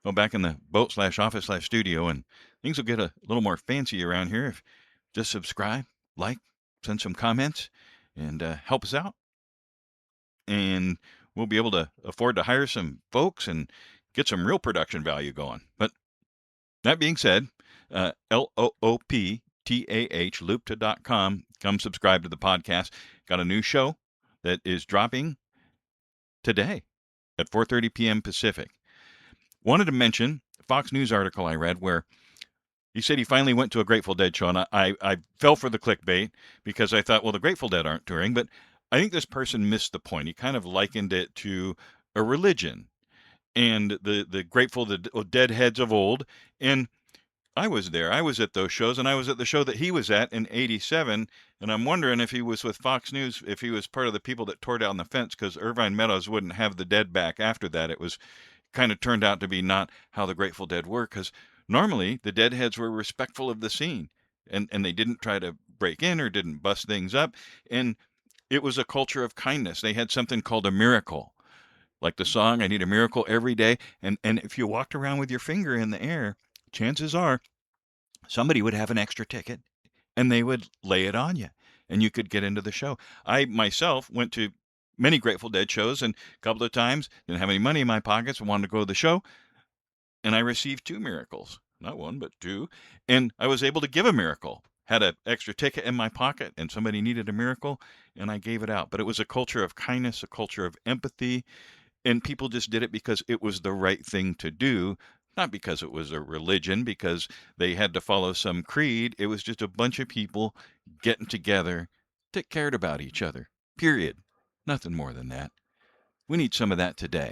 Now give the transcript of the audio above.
Well, back in the boat/office/studio, and things will get a little more fancy around here if just subscribe, like, send some comments, and help us out. And we'll be able to afford to hire some folks and get some real production value going. But that being said, LOOPTAH, loopta.com. Come subscribe to the podcast. Got a new show that is dropping today at 4:30 p.m. Pacific. Wanted to mention a Fox News article I read where he said he finally went to a Grateful Dead show, and I fell for the clickbait because I thought, well, the Grateful Dead aren't touring, but I think this person missed the point. He kind of likened it to a religion and the Grateful Deadheads of old. And I was there. I was at those shows, and I was at the show that he was at in '87. And I'm wondering if he was with Fox News, if he was part of the people that tore down the fence, because Irvine Meadows wouldn't have the Dead back after that. It was kind of turned out to be not how the Grateful Dead were, because normally the Deadheads were respectful of the scene, and they didn't try to break in or didn't bust things up. And it was a culture of kindness. They had something called a miracle, like the song, I Need a Miracle Every Day. And if you walked around with your finger in the air, chances are somebody would have an extra ticket and they would lay it on you and you could get into the show. I myself went to many Grateful Dead shows, and a couple of times didn't have any money in my pockets and wanted to go to the show, and I received two miracles, not one, but two. And I was able to give a miracle. Had an extra ticket in my pocket and somebody needed a miracle, and I gave it out. But it was a culture of kindness, a culture of empathy, and people just did it because it was the right thing to do, not because it was a religion, because they had to follow some creed. It was just a bunch of people getting together that cared about each other, period. Nothing more than that. We need some of that today.